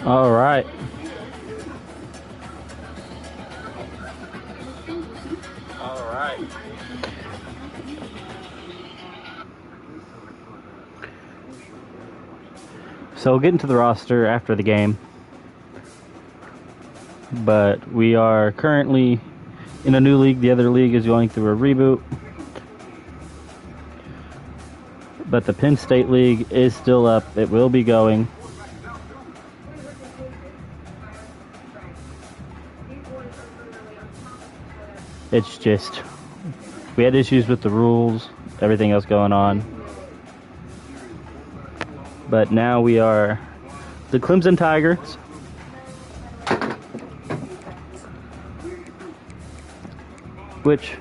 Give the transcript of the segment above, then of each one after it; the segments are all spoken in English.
All right. All right. So we'll get into the roster after the game. But we are currently in a new league. The other league is going through a reboot. But the Penn State League is still up. It will be going. It's just, we had issues with the rules, everything else going on. But now we are the Clemson Tigers. Which,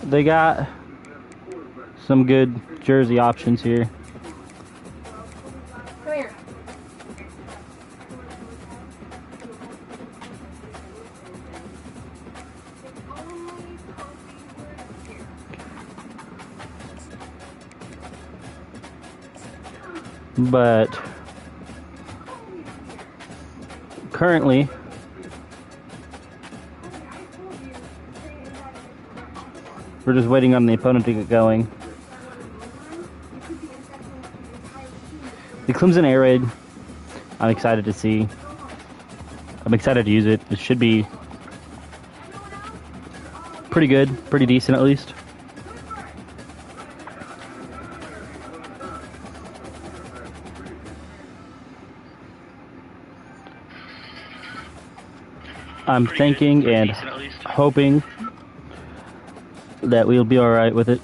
they got some good jersey options here. Come here. But currently, we're just waiting on the opponent to get going. The Clemson Air Raid, I'm excited to see. I'm excited to use it. It should be pretty good, pretty decent at least. I'm thinking and hoping that we'll be alright with it.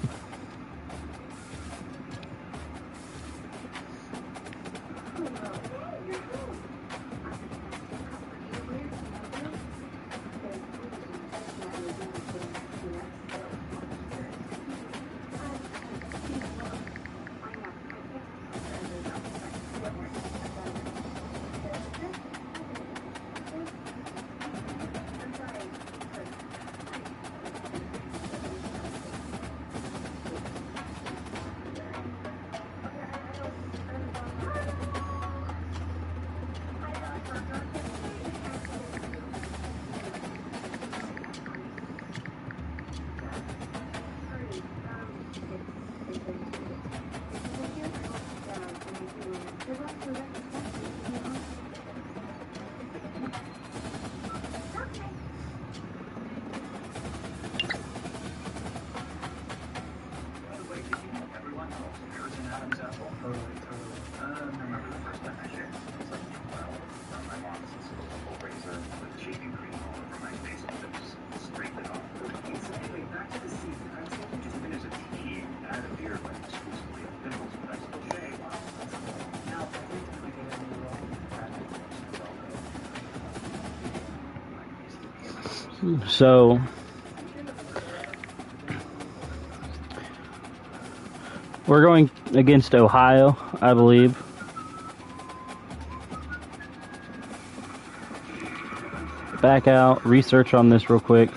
So we're going against Ohio, I believe. Back out, research on this real quick.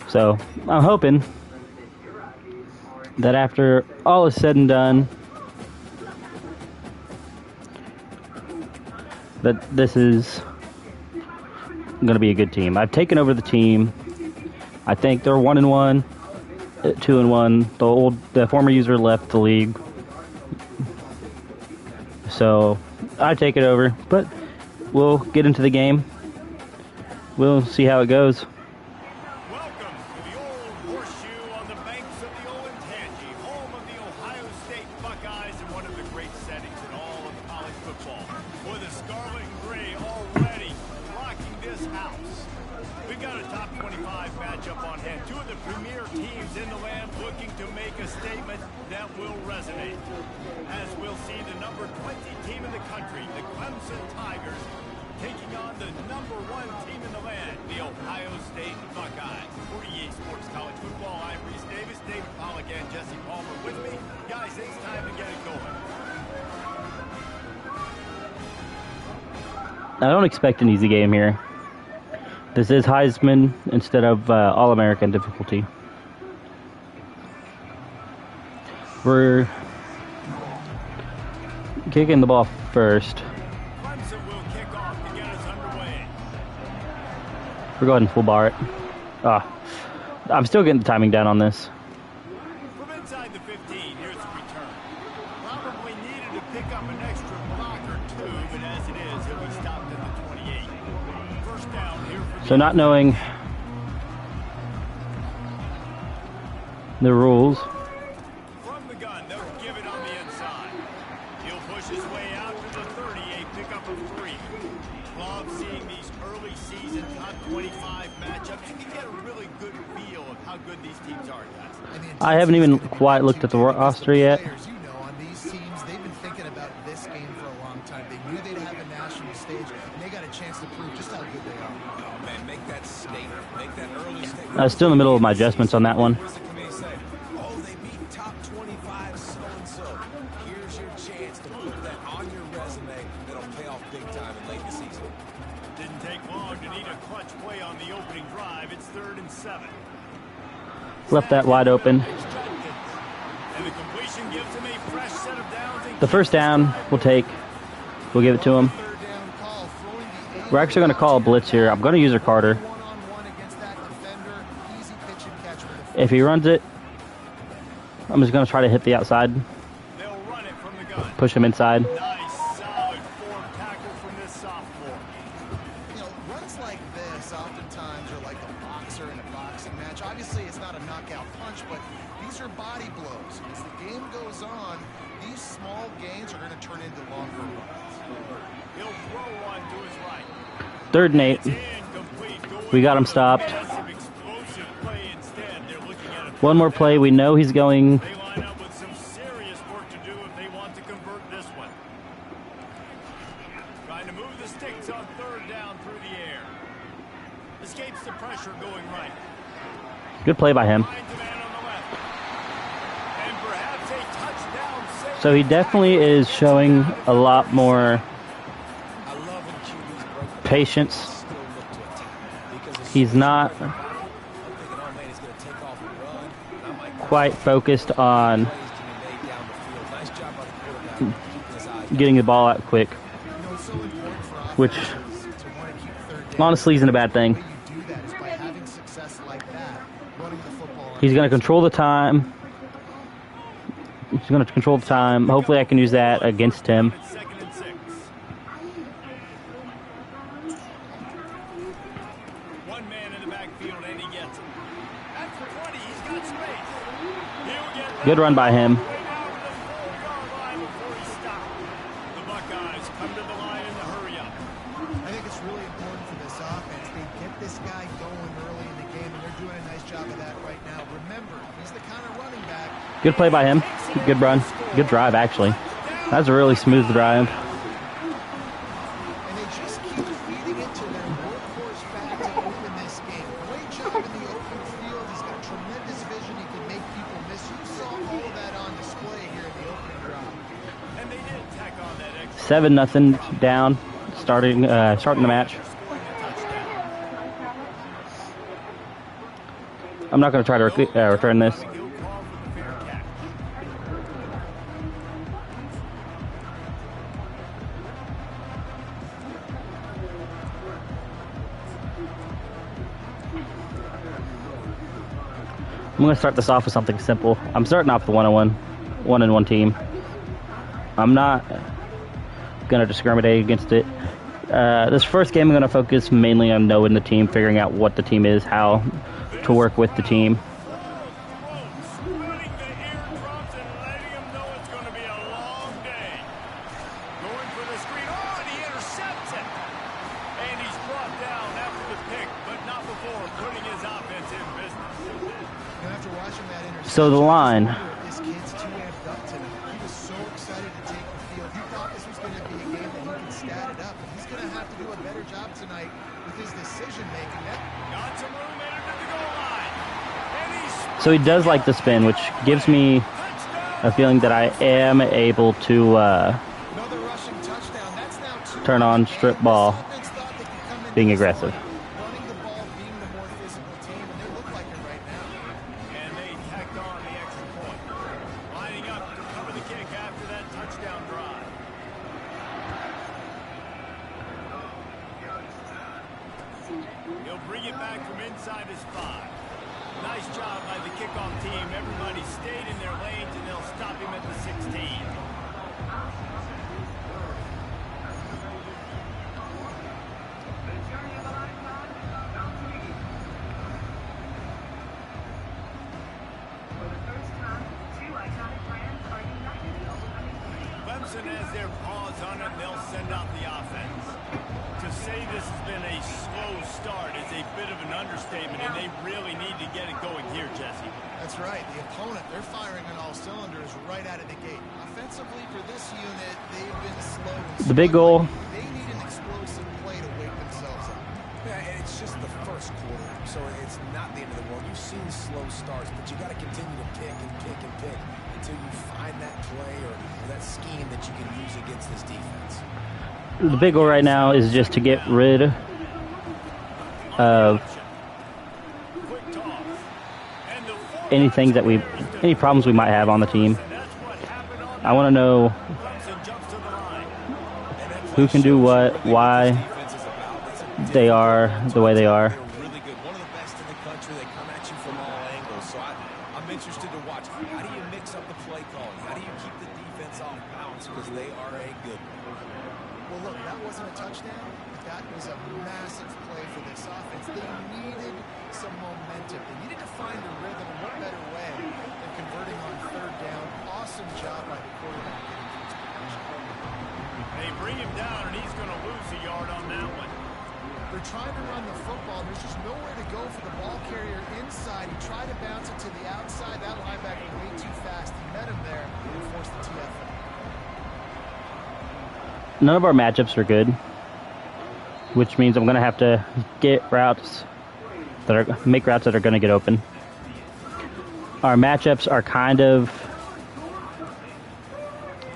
So I'm hoping that after all is said and done, that this is going to be a good team. I've taken over the team. I think they're 1-1, 2-1. The former user left the league, so I take it over. But we'll get into the game. We'll see how it goes. Welcome to the old horseshoe on the banks of the old Ncaa, home of the Ohio State Buckeyes and one of the great settings in all of college football. With the scarlet and gray already rocking this house. We've got a top 25 matchup on hand. Two of the premier teams in the land looking to make a statement that will resonate. As we'll see the number 20 team in the country, the Clemson Tigers, taking on the number 1 team in the land, the Ohio State Buckeyes. 48 Sports College Football, I'm Reese Davis, David Pollack, and Jesse Palmer with me. Guys, it's time to get it going. I don't expect an easy game here. This is Heisman instead of All-American difficulty. We're kicking the ball first. We're going full bar it. I'm still getting the timing down on this. From inside the 15, here's the return. Probably needed to pick up an extra block or two, but as it is, he'll be stopped at the 28. First down here for So not knowing the rules. From the gun, they'll give it on the inside. He'll push his way out to the 38, pick up a 3. Love seeing these early season top 25 matchups. You can get a really good feel of how good these teams are, guys. I haven't even quite looked at the roster yet. You know, on these teams, they've been thinking about this game for a long time. They knew they'd have a national stage, and they got a chance to prove just how good they are. Oh, man, make that statement. Make that early statement. Still in the middle of my adjustments on that one. Oh, they beat top 25 so-and-so. Here's your chance to put that on your resume. That'll pay off big time in late this season. Didn't take long to need a clutch play on the opening drive. It's 3rd and 7. Left that wide open. And the completion gives him a fresh set of downs. The first down we'll take. We'll give it to him. Third down call, throwing the We're actually going to call a blitz here. I'm going to use our Carter. one-on-one against that defender. Easy pitch and catch for the If he runs it, I'm just going to try to hit the outside. They'll run it from the gun. Push him inside. Nice, solid form tackle from this sophomore. You know, runs like this oftentimes are like a boxer in a boxing match. Obviously, it's not a knockout punch, but these are body blows. As the game goes on, these small gains are going to turn into longer runs. He'll throw one to his right. 3rd and 8. Incomplete. We got him stopped. Some explosive play instead. They're looking at a One more play. We know he's going. They line up with some serious work to do if they want to convert this one. Trying to move the sticks on 3rd down through the air. Escapes the pressure going right. Good play by him. Finds a man on the left. And perhaps a touchdown save. So he definitely is showing a lot more I love when QBs break patience. still look to attack. Because as He's not I'm thinking, oh, man, he's going to take off and run. And I'm like, quite focused on plays can be made down the field. Nice job by the quarterback keeping his eyes getting the ball out quick, You know, it's so important for which offenses to want to keep third down. honestly isn't a bad The way thing. you do that is by having success like that, running the football. on He's going to control the time. He's going to control the time. Hopefully I can use that against him. It's 2nd and 6. One man in the backfield and he gets it. At the 20, he's got space. He'll get that Good run by him. way down to the 4-yard line before he stopped. The Buckeyes come to the line in the hurry up. I think it's really important for this offense. They get this guy going early in the game, and they're doing a nice job of that right now. Remember, he's the kind of running back. Good play by him. Good run. Good drive, actually. That was a really smooth drive. And they just keep feeding into their workhorse back to open this game. Great job in the open field. He's got tremendous vision. He can make people miss. You saw all of that on display here in the opening drive. And they did tack on that extra 7-0 down. Starting the match. scoring a touchdown. I'm not going to try to return this. He'll call for the fair catch. going to start this off with something simple. I'm starting off with the 1-on-1 team. I'm not going to discriminate against it. This first game, I'm going to focus mainly on knowing the team, figuring out what the team is, how to work with the team. So the line. This kid's too amped up tonight. He was so excited to take the field. He thought this was going to be a game that he could stat it up. And he's going to have to do a better job tonight with his decision making. Got some room into the goal line. So he does like the spin, which gives me a feeling that I am able to turn on strip ball, being aggressive. Clemson has their paws on it, and they'll send out the offense. To say this has been a slow start is a bit of an understatement, and they really need to get it going here, Jesse. That's right. The opponent, they're firing on all cylinders right out of the gate. Offensively, for this unit, they've been slow. The big goal. They need an explosive play to wake themselves up. Yeah, and it's just the first quarter, so it's not the end of the world. You've seen slow starts, but you got to continue to pick and pick and pick until you find that play or that scheme that you can use against this defense. The big goal right now is just to get rid of any problems we might have on the team. I want to know who can do what, why they are the way they are. Really good. One of the best in the country. They come at you from all angles. So I'm interested to watch. How do you mix up the play calling? How do you keep the defense off balance? Because they are a good one. Well, look, that wasn't a touchdown, but that was a massive play for this offense. They needed some momentum. They needed to find a rhythm, and what better way than converting on third down. Awesome job by the quarterback getting to his position. They bring him down, and he's going to lose a yard on that one. They're trying to run the football. There's just nowhere to go for the ball carrier inside. He tried to bounce it to the outside. That linebacker way too fast. He met him there and forced the TFL. None of our matchups are good, which means I'm going to have to get routes make routes that are going to get open. Our matchups are kind of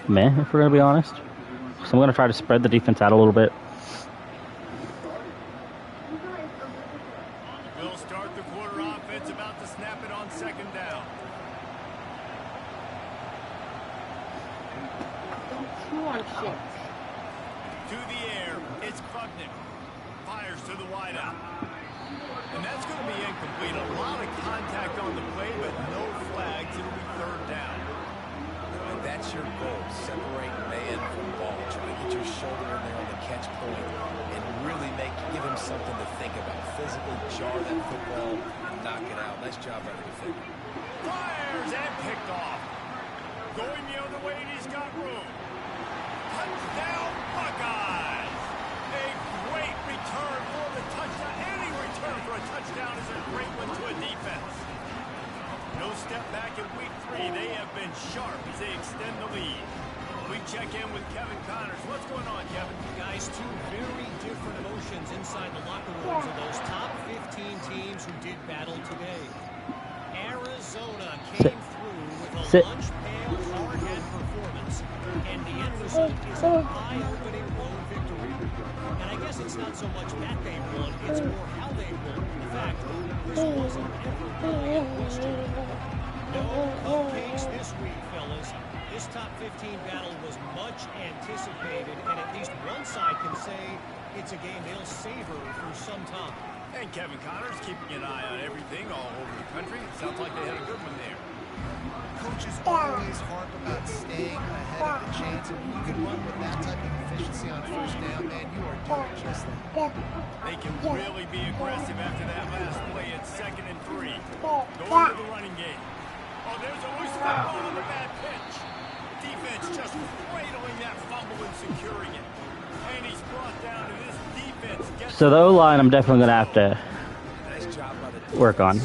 meh, if we're going to be honest. So I'm going to try to spread the defense out a little bit. We'll start the quarter offense, about to snap it on second down. To the air, it's Krupnik. Fires to the wideout. And that's going to be incomplete. A lot of contact on the play, but no flags. It'll be third down. And that's your goal. Separate man from ball. Try to get your shoulder in there on the catch point and really give him something to think about. Physically jar that football and knock it out. Nice job by the defender. Fires and picked off. Going the other way, and he's got room. Touchdown, Buckeyes! A great return for the touchdown. Any return for a touchdown is a great one to a defense. No step back in week 3. They have been sharp as they extend the lead. We check in with Kevin Connors. What's going on, Kevin? Guys, two very different emotions inside the locker rooms of those top 15 teams who did battle today. Arizona came through with a lunch pail, hard hat performance, and the end result is an eye-opening road victory. And I guess it's not so much that they won, it's more how they won. In fact, this wasn't ever really a question. No cupcakes this week, fellas. This top 15 battle was much anticipated, and at least one side can say it's a game they'll savor for some time. And Kevin Connor's keeping an eye on everything all over the country. Sounds like they had a good one there. Coaches always harp about staying ahead of the chains, and when you can run with that type of efficiency on first down, man, you are doing just that. They can really be aggressive after that last play at 2nd and 3. Going to the running game. Oh, there's a loose football on the bad pitch. Defense just cradling that fumble and securing it. And he's brought down to this defense. So the O-line, I'm definitely going to have to work on.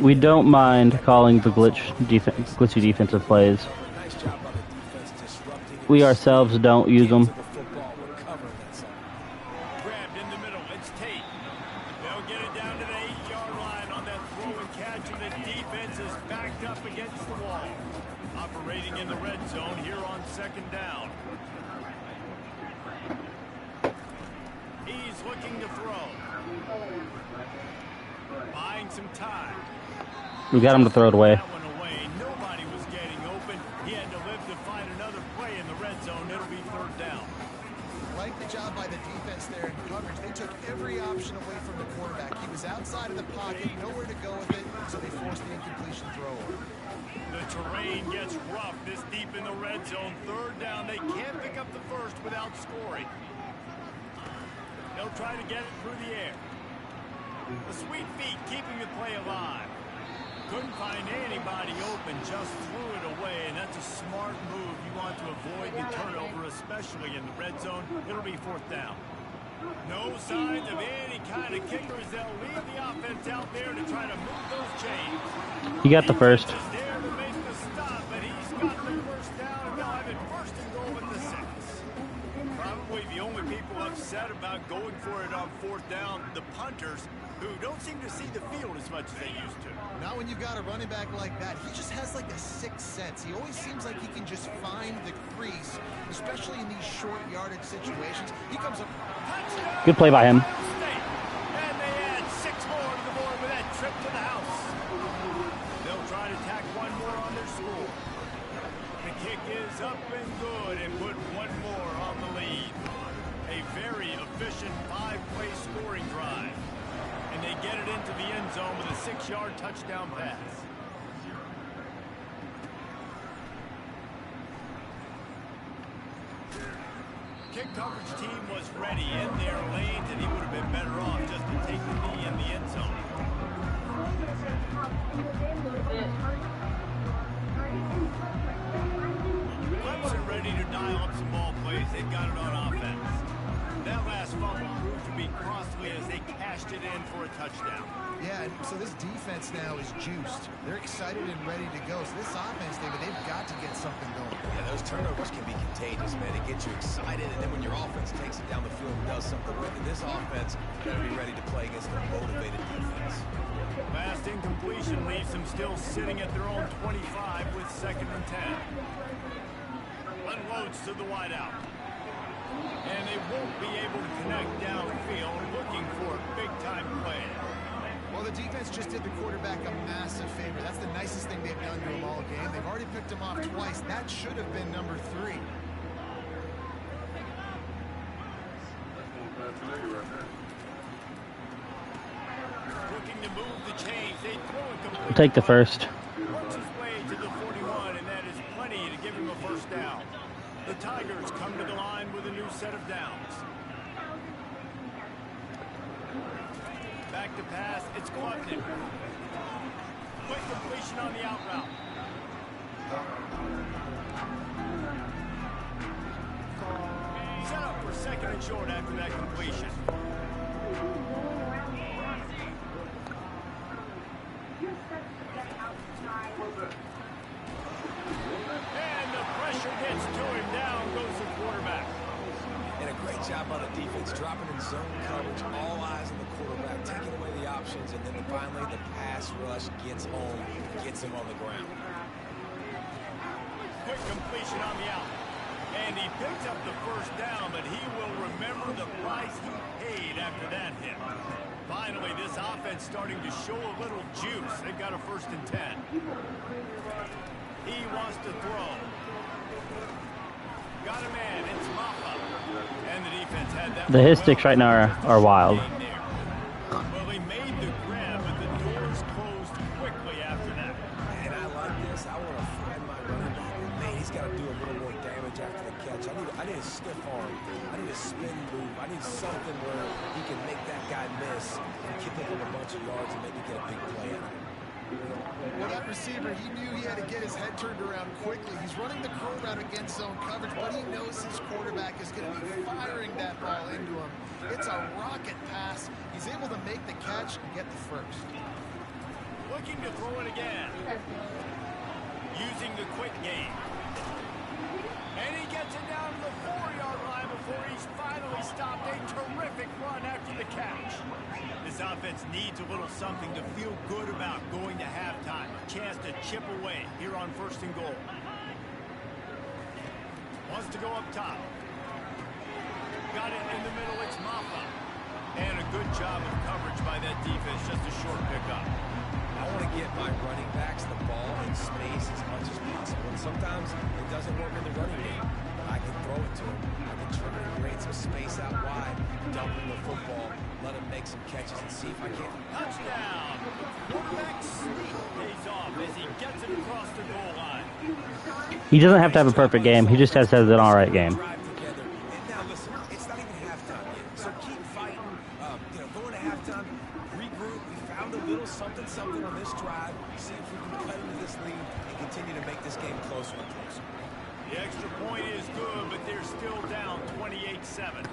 We don't mind calling the glitchy defensive plays. We ourselves don't use them. Grabbed in the middle, it's Tate. They'll get it down to the 8-yard line on that throw and catch, and the defense is backed up against the wall. Operating in the red zone here on 2nd down. He's looking to throw. Buying some time. We got him to throw it away. That one away. Nobody was getting open. He had to live to find another play in the red zone. It'll be 3rd down. Like the job by the defense there in coverage. They took every option away from the quarterback. He was outside of the pocket, nowhere to go with it, so they forced the incompletion throw. The terrain gets rough this deep in the red zone. 3rd down. They can't pick up the first without scoring. They'll try to get it through the air. The sweet feet keeping the play alive. Couldn't find anybody open, just threw it away, and that's a smart move. You want to avoid the turnover, especially in the red zone. It'll be 4th down. No signs of any kind of kickers. They'll leave the offense out there to try to move those chains. He got the first. He's there to make the stop, but he's got the first down, and they'll have it 1st and goal at the 6. Probably the only people upset about going for it on 4th down, the punters, who don't seem to see the field as much as they used to. Now when you've got a running back like that, he just has like a 6th sense. He always seems like he can just find the crease, especially in these short yardage situations. He comes up. Good play by him. And they add 6 more to the board with that trip to the house. They'll try to tack one more on their score. The kick is up and good and put one more on the lead. A very efficient 5-play scoring drive. And they get it into the end zone with a 6-yard touchdown pass. Kick coverage team was ready in their lanes, and he would have been better off just to take the knee in the end zone. Clemson ready to dial up some ball plays. They've got it on offense. That last fumble proved to be costly as they cashed it in for a touchdown. Yeah, so this defense now is juiced. They're excited and ready to go. So this offense, David, they've got to get something going. Yeah, those turnovers can be contagious, man. It gets you excited, and then when your offense takes it down the field and does something with it, this offense got to be ready to play against a motivated defense. Last incompletion leaves them still sitting at their own 25 with 2nd and 10. Unloads to the wideout. And they won't be able to connect downfield, looking for a big-time play. Well, the defense just did the quarterback a massive favor. That's the nicest thing they've done to him all game. They've already picked him off twice. That should have been number 3. Looking to move the chains. They throw it complete. We'll take the first. Works his way to the 41, and that is plenty to give him a 1st down. The Tigers come to the line with a new set of downs. Back to pass, it's Clemson. Quick completion on the out route. Set up for 2nd and short after that completion. And the pressure gets to him. Down goes the quarterback. And a great job by the defense, dropping in zone coverage, all eyes on the quarterback, taking away the options, and then finally the pass rush gets home, gets him on the ground. Quick completion on the out. And he picks up the 1st down, but he will remember the price he paid after that hit. Finally, this offense starting to show a little juice. They've got a 1st and 10. He wants to throw. Got a man. It's Ncaa. And the defense had that. The hit sticks right now are wild. Well, he made the grab, but the doors closed quickly after that. And I like this. I want to find my running back. Man, he's got to do a little more damage after the catch. I need a stiff arm. I need a spin move. I need something where he can make that guy miss and kick up a bunch of yards and maybe get a big play out of it. Well, that receiver, he knew he had to get his head turned around quickly. He's running the curl route against zone coverage, but he knows his quarterback is going to be firing that ball into him. It's a rocket pass. He's able to make the catch and get the first. Looking to throw it again. Using the quick game. And he gets it down to the 4-yard line before he's finally stopped. A terrific run after the catch. This offense needs a little something to feel good about going to halftime. A chance to chip away here on 1st and goal. Wants to go up top. Got it in the middle. It's Ncaa. And a good job of coverage by that defense. Just a short pickup. I want to get my running backs the ball in space as much as possible. And sometimes it doesn't work in the running game. I can throw it to him. I can try to create some space out wide, dump him the football, let him make some catches and see if I can. Touchdown! Quarterback sneak pays off as he gets it across the goal line. He doesn't have to have a perfect game. He just has to have an all right game. Drive together. And now listen, it's not even halftime yet. So keep fighting. Going to halftime, regroup. We found a little something on this drive. See if we can cut into this lead and continue to make this game closer and closer. The extra point is good, but they're still down 28-7.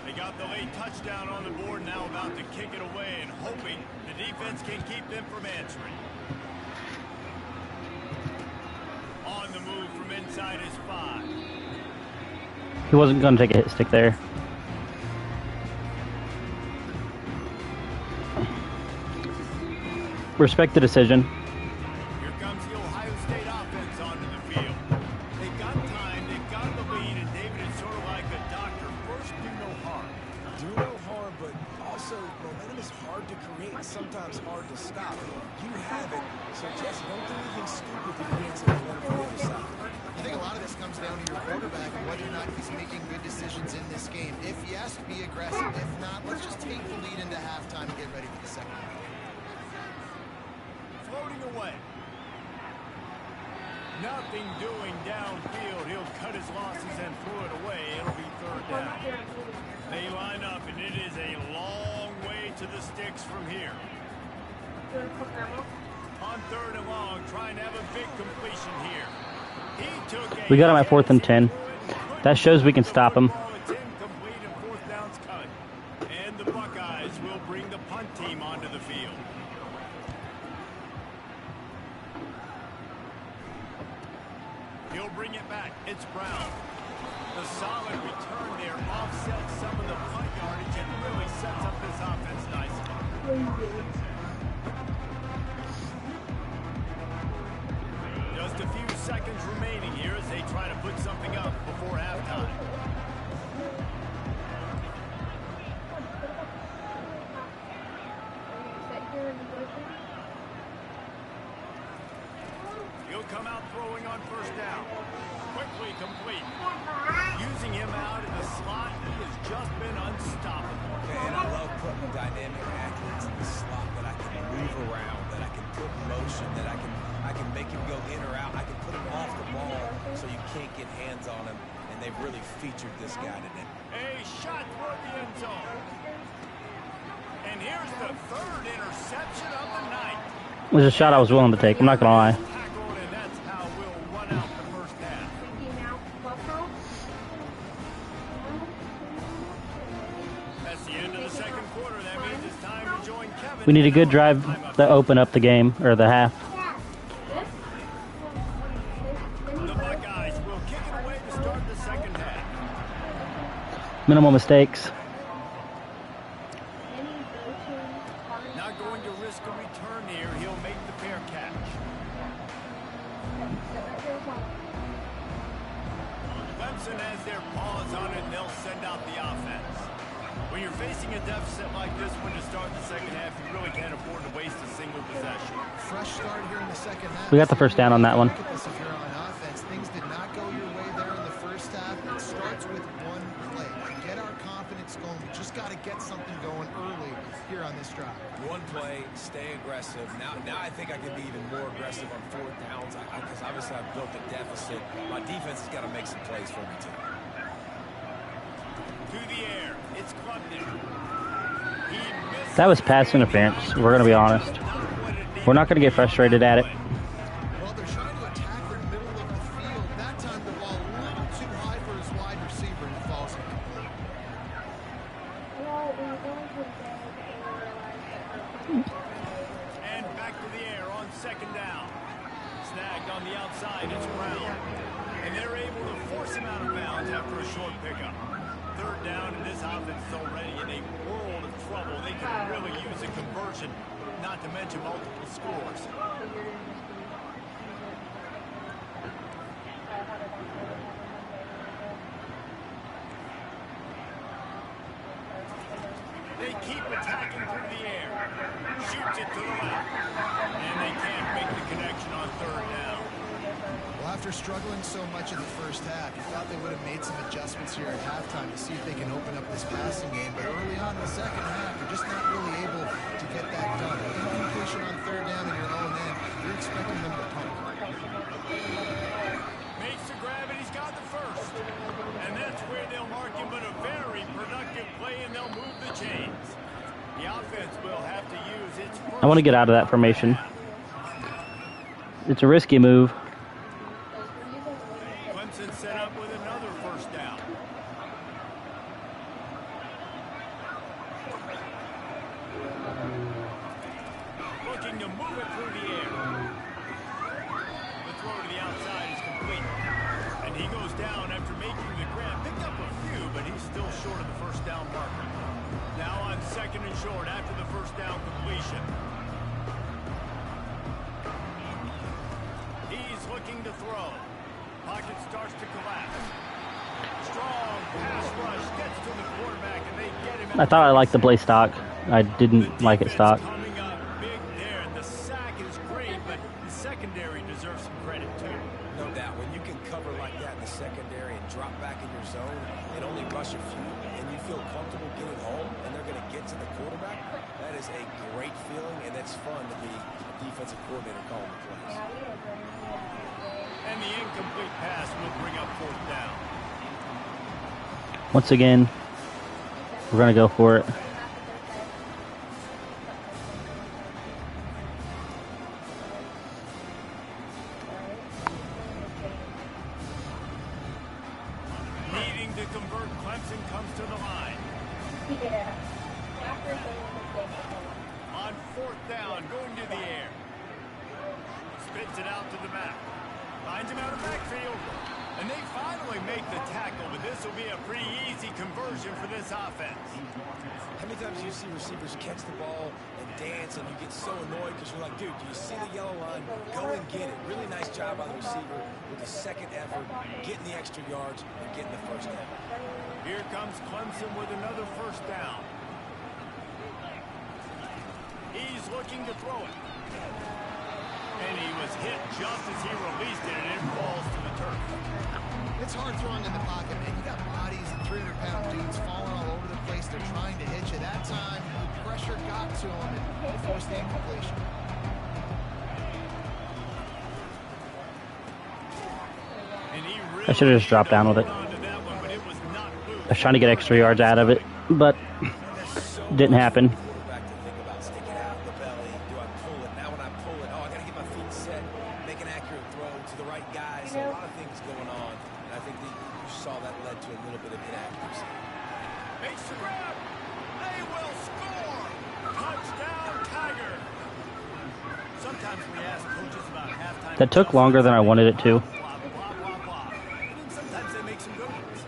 They got the late touchdown on the board, now about to kick it away and hoping the defense can keep them from answering. On the move from inside his 5. He wasn't going to take a hit stick there. Respect the decision. Here comes the Ohio State offense onto the field. They got time, they got the lead, and David is sort of like a doctor. First, do no harm. Do no harm, but also momentum is hard to create and sometimes hard to stop. You have it, so just don't do anything stupid to cancel the momentum from the other side. I think a lot of this comes down to your quarterback and whether or not he's making good decisions in this game. If yes, be aggressive. If not, let's just take the lead into halftime and get ready for the second half. Floating away. Nothing doing downfield. He'll cut his losses and throw it away. It'll be 3rd down. They line up, and it is a long way to the sticks from here. On 3rd and long, trying to have a big completion here. We got him at 4th and 10. That shows we can stop him. It's incomplete and 4th down's cut. And the Buckeyes will bring the punt team onto the field. He'll bring it back. It's Brown. The solid return there offsets some of the punt yardage and really sets up this offense nicely. Just a few seconds remaining here as they try to put something up before halftime. He'll come out throwing on 1st down. Quickly complete. Using him out in the slot, he has just been unstoppable. Man, I love putting dynamic athletes in the slot that I can move around, that I can put in motion, that I can make him go in or out. I can put him off the ball so you can't get hands on him, and they've really featured this guy today. A shot toward the end zone. And here's the 3rd interception of the night. It was a shot I was willing to take. I'm not going to lie. Tackled, and that's how we'll run out the 1st half. That's the end of the 2nd quarter. That means it's time to join Kevin. We need a good drive to open up the game, or the half. The Buckeyes will kick it away to start the 2nd half. Minimal mistakes. Not going to risk a return here. He'll make the fair catch. Clemson has their paws on it, and they'll send out the offense. When you're facing a deficit like this one to start the 2nd half, you really can't afford to waste a single possession. Fresh start here in the 2nd half. We got the 1st down on that one. Look at this if you're on offense. Things did not go your way there in the 1st half. stay aggressive. Now I think I can be even more aggressive on 4th downs because obviously I've built a deficit. My defense has got to make some plays for me too. To the air, it's Clemson. That was pass interference. We're going to be honest. We're not going to get frustrated at it. Well, they're trying to attack the middle of the field. That time the ball a little too high for his wide receiver and it falls incomplete. And back to the air on 2nd down. Snagged on the outside, it's Brown. And they're able to force him out of bounds after a short pickup. 3rd down, and this offense is already in a world of trouble. They can really use a conversion, not to mention multiple scores. They keep attacking through the air. Shoots it to the left. And they can't make the connection on 3rd down. Well, after struggling so much in the first half, you thought they would have made some adjustments here at halftime to see if they can open up this passing game. But early on in the second half, they're just not really able to get that done. Incompletion on 3rd down in your own end, you're expecting them to punt. Makes the grab, and he's got the first. And that's where they'll mark him, but a very productive play, and they'll move the chains. The offense will have to use its first. I want to get out of that formation. It's a risky move. Clemson set up with another 1st down. Looking to move it through the air. The throw to the outside is complete. And he goes down after making the grab. Picked up a few, but he's still short of the 1st down marker. Now on 2nd and short after the 1st down completion. He's looking to throw. Pocket starts to collapse. Strong pass rush gets to the quarterback, and they get him. I thought I liked the play stock. I didn't like it stock. Coming up big there, and the sack is great, but the secondary deserves some credit too. No doubt, when you can cover like that in the secondary and drop back in your zone and only rush a few, and you feel comfortable getting home, and they're going to get to the quarterback, that is a great feeling, and it's fun to be a defensive coordinator calling the plays. And the incomplete pass will bring up 4th down. Once again, we're going to go for it. Needing to convert, Clemson comes to the line. On 4th down, going to the air. Spits it out to the back. Finds him out of backfield. And they finally make the tackle, but this will be a pretty easy conversion for this offense. How many times do you see receivers catch the ball and dance and you get so annoyed because you're like, dude, do you see the yellow line? Go and get it. Really nice job by the receiver with the 2nd effort, getting the extra yards and getting the 1st down. Here comes Clemson with another 1st down. He's looking to throw it. And he was hit just as he released it, and it falls to the turf. It's hard throwing in the pocket, man. You got bodies and 300-pound dudes falling all over the place. They're trying to hit you. That time, pressure got to him and forced the incompletion. I should have just dropped down with it. I was trying to get extra yards out of it, but didn't happen. That took longer than I wanted it to. Sometimes they make some good ones.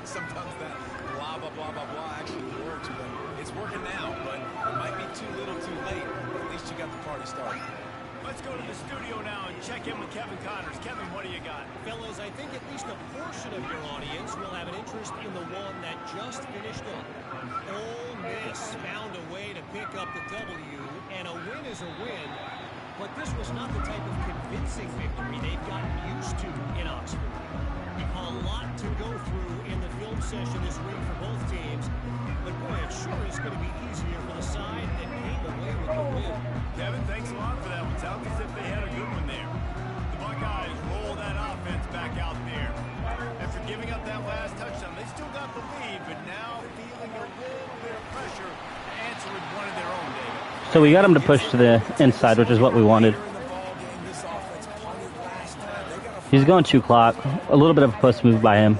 Sometimes that blah, blah, blah, blah, blah actually works, but it's working now, but it might be too little too late, but at least you got the party started. Let's go to the studio now and check in with Kevin Connors. Kevin, what do you got? Fellas, I think at least a portion of your audience will have an interest in the one that just finished up. Ole Miss found a way to pick up the W, and a win is a win. But This was not the type of convincing victory they've gotten used to in Oxford. A lot to go through in the film session this week for both teams. But boy, it sure is going to be easier for the side that came away with the win. Kevin, thanks a lot for that one. Sounds as if they had a good one there. The Buckeyes roll that offense back out there. After giving up that last touchdown, they still got the lead, but now feeling a little bit of pressure to answer with one of their own, David. So we got him to push to the inside, which is what we wanted. He's going 2 clock. A little bit of a push move by him.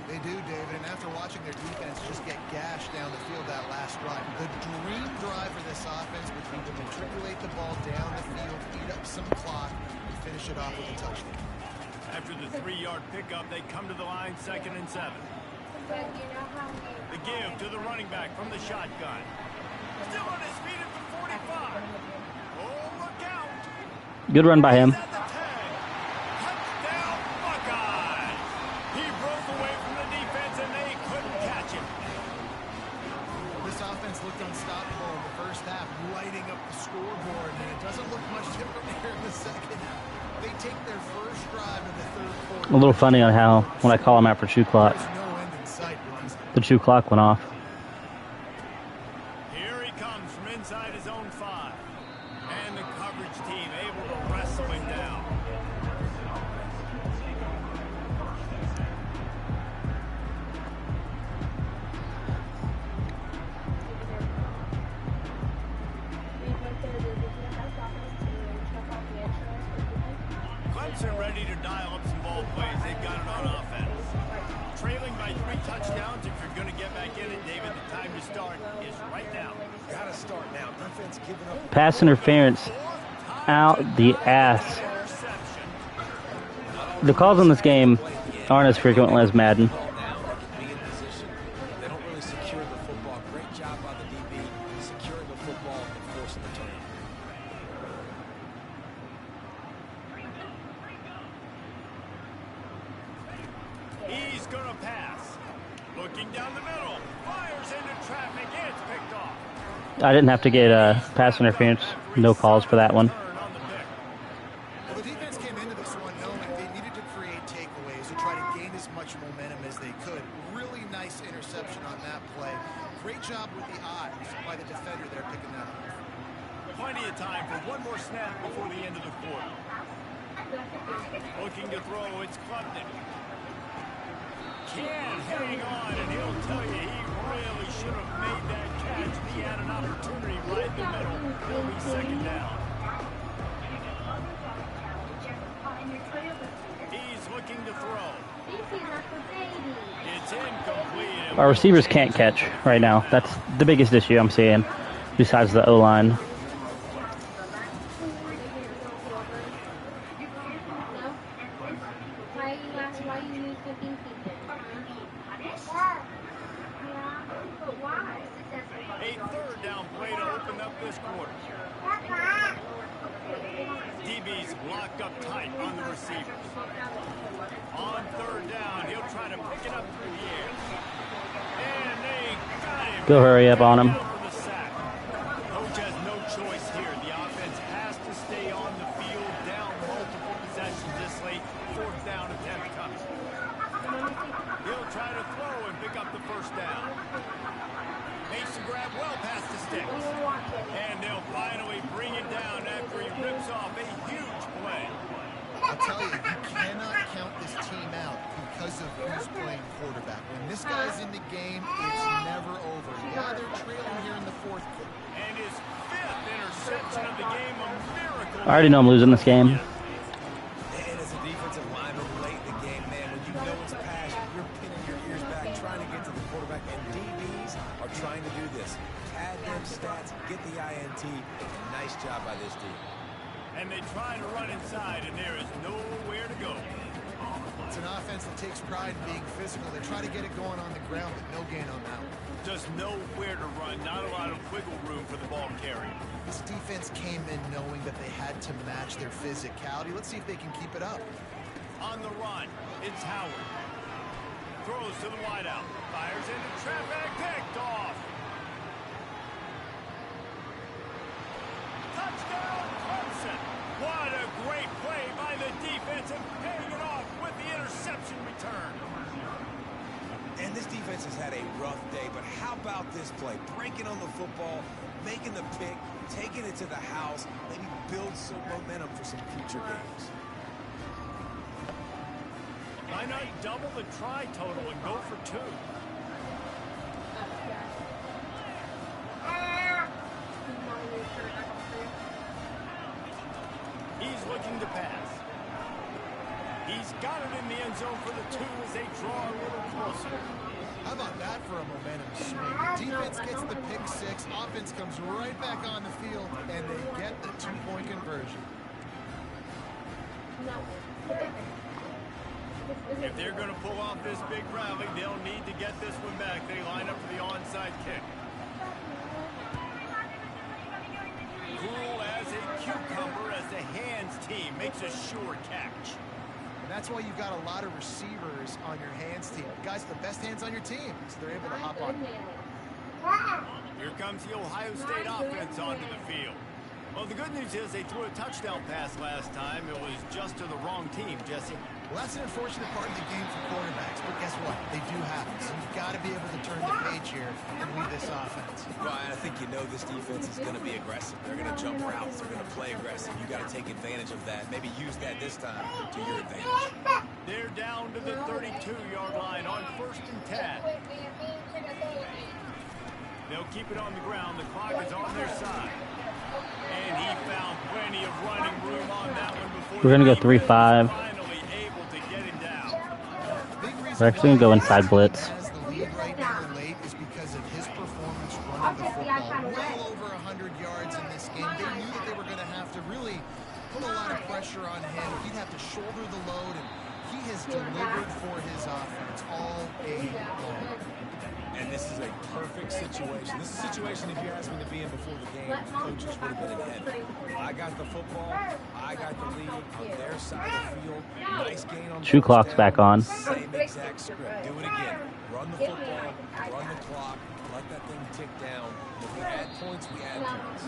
They do, David, and after watching their defense just get gashed down the field that last drive, the dream drive for this offense would be to matriculate the ball down the field, eat up some clock, and finish it off with a touchdown. After the 3-yard pickup, they come to the line 2nd and 7. The give to the running back from the shotgun. Still on his feet at the 45. Oh, look out. Good run by him. Touchdown, Buckeyes. He broke away from the defense, and they couldn't catch him. This offense looked unstoppable in the first half, lighting up the scoreboard, and it doesn't look much different here in the second half. They take their first drive of the third quarter. A little funny on how when I call him out for 2 clock, There's no end in sight with these. the 2 clock went off. Here he comes from inside his own 5. And the coverage team able to wrestle him down. Clemson ready to dial up some ball plays. They've got it on offense. Trailing by 3 touchdowns. If you're going to get back in it, David, the time to start is right now. Gotta start now. Defense giving up. Pass interference out the ass. The calls on this game aren't as frequent as Madden. Be in position. They don't really secure the football. Great job by the DB securing the football and forcing the turnover. He's going to pass. Looking down the middle. Fires into traffic. It's picked off. I didn't have to get pass interference. No calls for that one. Well, the defense came into this one knowing they needed to create takeaways to try to gain as much momentum as they could. Really nice interception on that play. Great job with the eyes by the defender there picking that up. Plenty of time for one more snap before the end of the quarter. Looking to throw, it's Clemson. Can't hang on, and he'll tell you he really should have made that catch. He had an opportunity right in the middle. He'll be 2nd down. He's looking to throw. It's incomplete. Our receivers can't catch right now. That's the biggest issue I'm seeing, besides the O-line. A 3rd down play to open up this quarter. DB's locked up tight on the receivers. On 3rd down, he'll try to pick it up through the air. And they got him. Go hurry up on him. For the sack. Coach has no choice here. The offense has to stay on the field, down multiple possessions this late. 4th down attempt coming. He'll try to throw and pick up the 1st down. Makes the grab well past the sticks. And they'll finally bring it down after he rips off a huge play. I'll tell you, you cannot count this team out because of who's playing quarterback. When this guy's in the game, it's never over. Yeah, they're trailing here in the 4th quarter. And his 5th interception of the game, a miracle. I already know I'm losing this game. And as a defensive lineman late in the game, man, when you know it's passion, you're pinning your ears back, trying to get to the quarterback, and DBs are trying to do this. Add them stats, get the INT. Nice job by this team. And they try to run inside, and there is nowhere to go. It's an offense that takes pride in being physical. They try to get it going on the ground, but no gain on that one. Just nowhere to run, not a lot of wiggle room for the ball carrier. This defense came in knowing that they had to match their physicality. Let's see if they can keep it up. On the run, it's Howard. Throws to the wideout. Fires into traffic, picked off. defense has had a rough day, but how about this play? Breaking on the football, making the pick, taking it to the house, maybe build some momentum for some future games. Why not double the try total and go for 2? He's looking to pass. He's got it in the end zone for the 2 as they draw a little closer. How about that for a momentum swing? Defense gets the pick 6, offense comes right back on the field, and they get the 2-point conversion. If they're going to pull off this big rally, they'll need to get this one back. They line up for the onside kick. Cool as a cucumber as the hands team makes a sure catch. And that's why you've got a lot of receivers on your hands team. Guys, the best hands on your team, so they're able to hop on. Here comes the Ohio State offense onto the field. Well, the good news is they threw a touchdown pass last time. It was just to the wrong team, Jesse. Well, that's an unfortunate part of the game for quarterbacks, but guess what? They do happen. So you've got to be able to turn the page here and lead this offense. Ryan, I think you know this defense is going to be aggressive. They're going to jump routes. They're going to play aggressive. You got to take advantage of that. Maybe use that this time to your advantage. They're down to the 32-yard line on 1st and 10. They'll keep it on the ground. The clock is on their side. And he found plenty of running room on that one before. We're going to go 3-5. We're actually going to go inside blitz. The lead right now late is because of his performance running the football. Well over 100 yards in this game. They knew that they were going to have to really put a lot of pressure on him. He'd have to shoulder the load, and he has delivered for his offense all day long. And this is a perfect situation. This is a situation, if you asked me to be in before the game, coaches would have been in heaven. I got the football. I got the lead on their side of the field. Nice gain on Shoe clock's back on. Same exact script. Do it again. Run the football. Run the clock. Let that thing tick down. If we add points, we add points.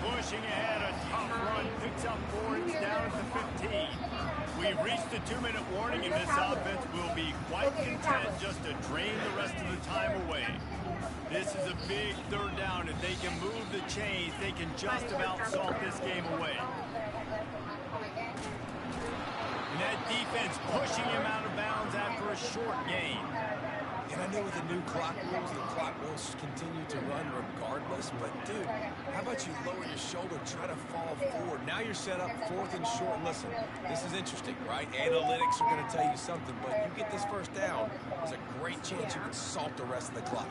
Pushing ahead, a tough run. Picks up 4. It's down at the 15. We've reached the 2-minute warning, and this offense will be quite content just to drain the rest of the time away. This is a big 3rd down. If they can move the chains, they can just about salt this game away. And that defense pushing him out of bounds after a short gain. And I know with the new clock rules, the clock will continue to run regardless. But, dude, how about you lower your shoulder, try to fall forward. Now you're set up 4th and short. Listen, this is interesting, right? Analytics are going to tell you something. But you get this 1st down, there's a great chance you can salt the rest of the clock.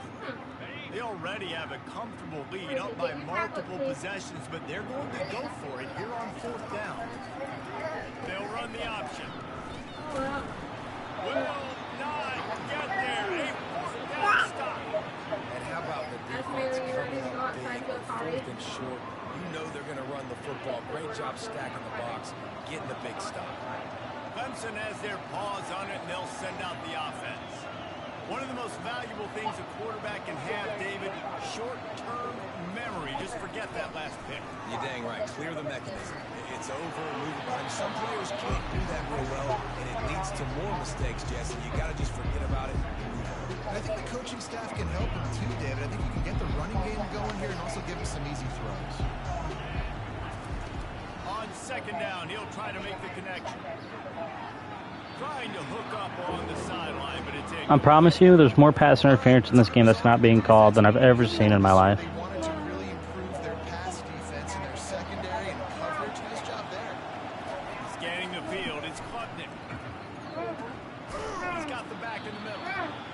They already have a comfortable lead up by multiple possessions, but they're going to go for it here on 4th down. They'll run the option. Will not get there. Stop. And how about the defense coming up big on 4th and short? You know they're going to run the football. Great job stacking the box, getting the big stop. Clemson has their paws on it, and they'll send out the offense. One of the most valuable things a quarterback can have, David, short-term memory. Just forget that last pick. You're dang right. Clear the mechanism. It's over, move it behind. Some players can't do that real well, and it leads to more mistakes, Jesse. You got to just forget about it and move on. I think the coaching staff can help him too, David. I think you can get the running game going here and also give him some easy throws. On 2nd down, he'll try to make the connection. Trying to hook up on the sideline, but it's in. I promise you, there's more pass interference in this game that's not being called than I've ever seen in my life. They wanted to really improve their pass defense and their secondary and coverage. Nice job there. Scanning the field, it's Klubnik. He's got the back in the middle.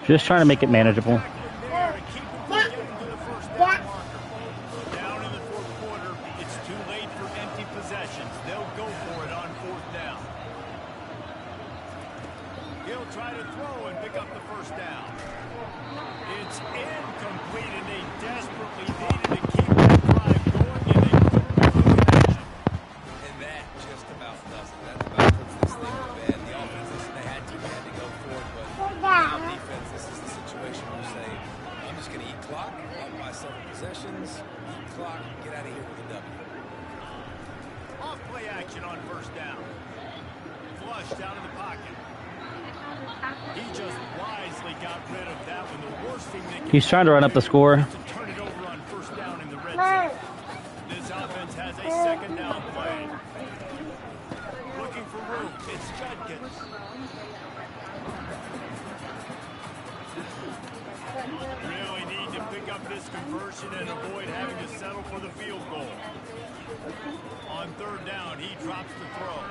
Just trying to make it manageable. There to keep him from getting to the 1st down marker. Down in the 4th quarter, it's too late for empty possessions. They'll go for it on 4th down. He'll try to throw and pick up the 1st down. It's incomplete, and they desperately needed to keep that drive going, and they couldn't move action. And that just about does it. That about puts this thing to bed. The offense, listen, they had to go for it, but now defense, this is the situation where you say, I'm just going to eat clock, up by 7 possessions, eat clock, get out of here with a W. Off play action on 1st down. Flush down in the pocket. He just wisely got rid of that one. The worst thing they can He's trying to run up the score. to turn it over on first down in the red zone. This offense has a second down play. Looking for room. It's Judkins. Really need to pick up this conversion and avoid having to settle for the field goal. On third down, he drops the throw.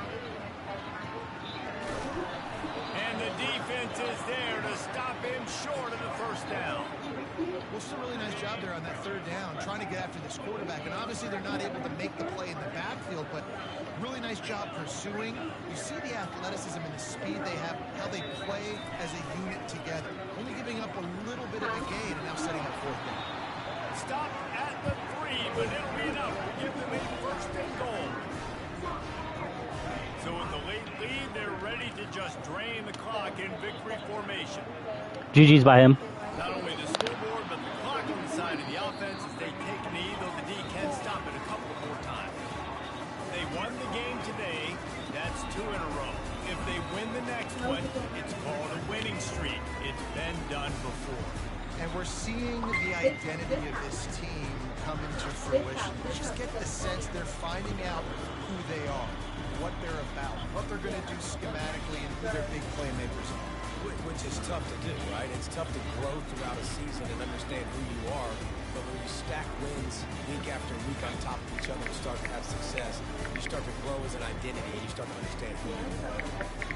And the defense is there to stop him short of the first down. Well, it's a really nice job there on that third down, trying to get after this quarterback. And obviously they're not able to make the play in the backfield, but really nice job pursuing. You see the athleticism and the speed they have, how they play as a unit together. Only giving up a little bit of a gain and now setting up fourth down. Stop at the 3, but it'll be enough to give them a first and goal. So with the late lead, they're ready to just drain the clock in victory formation. GG's by him. Not only the scoreboard, but the clock on the side of the offense as they take a knee, though the D can stop it a couple more times. They won the game today. That's 2 in a row. If they win the next one, it's called a winning streak. It's been done before. And we're seeing the identity of this team come into fruition. You just get the sense they're finding out who they are, what they're about, what they're going to do schematically, and who their big playmakers are. Which is tough to do, right? It's tough to grow throughout a season and understand who you are. But when you stack wins week after week on top of each other and start to have success, you start to grow as an identity and you start to understand who you are.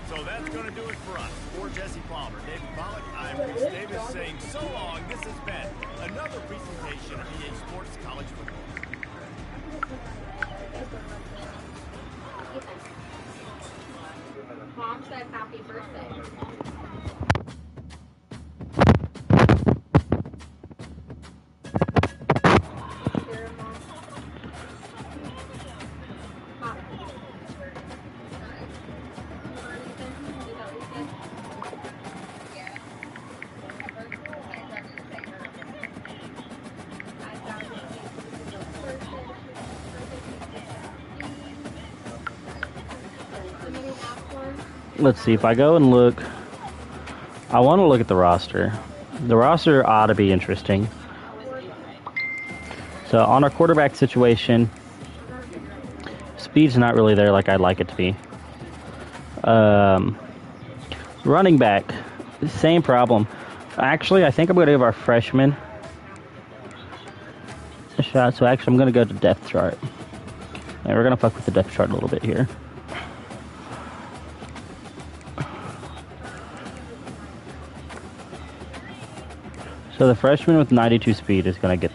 So that's going to do it for us. For Jesse Palmer, David Pollack, I'm Reese Davis saying so long. This has been another presentation of EA Sports College Football. Mom said happy birthday. Let's see, if I go and look, I want to look at the roster. The roster ought to be interesting. So on our quarterback situation, speed's not really there like I'd like it to be. Running back, same problem. Actually, I think I'm going to give our freshman a shot. So actually, I'm going to go to depth chart. And we're going to fuck with the depth chart a little bit here. So the freshman with 92 speed is going to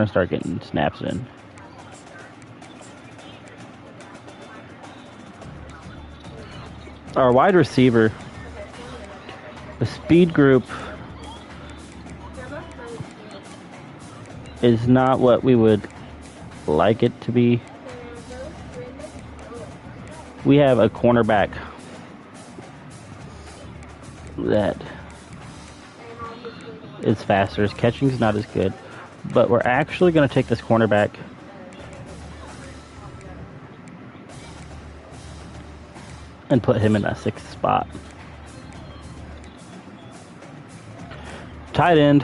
start getting snaps in. Our wide receiver, the speed group is not what we would like it to be. We have a cornerback that is faster. His catching's not as good. But we're actually going to take this cornerback and put him in that 6th spot. Tight end.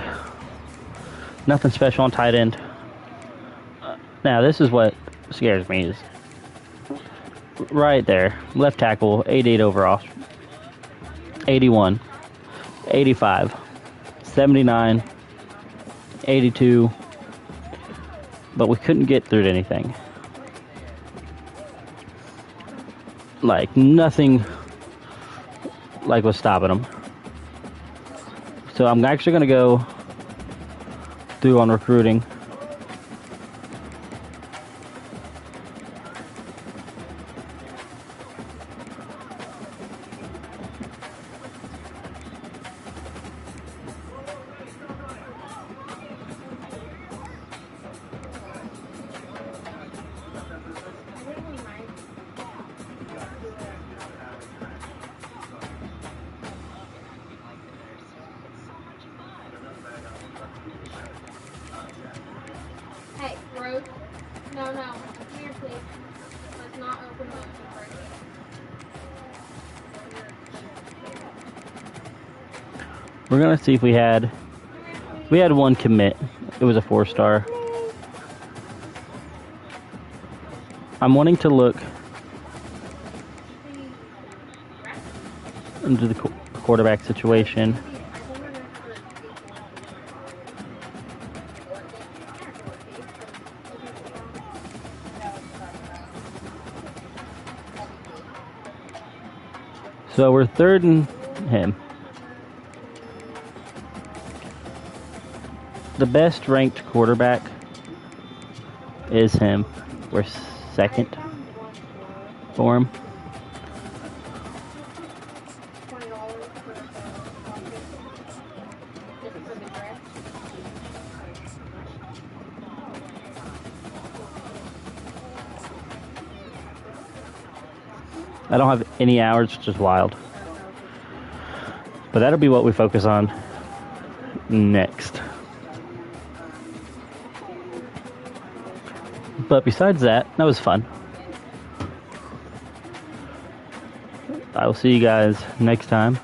Nothing special on tight end. Now, this is what scares me. Is right there. Left tackle, 88 overall. 81. 85. 79, 82, but we couldn't get through to anything. Like, nothing like was stopping them. So I'm actually going to go through on recruiting. Hey, Rose. No. Come here, please. Let's not open those. We're gonna see if we had one commit. It was a 4-star. I'm wanting to look into the quarterback situation. So we're third and him. The best ranked quarterback is him. We're second for him. I don't have any hours, which is wild. But that'll be what we focus on next. But besides that, that was fun. I will see you guys next time.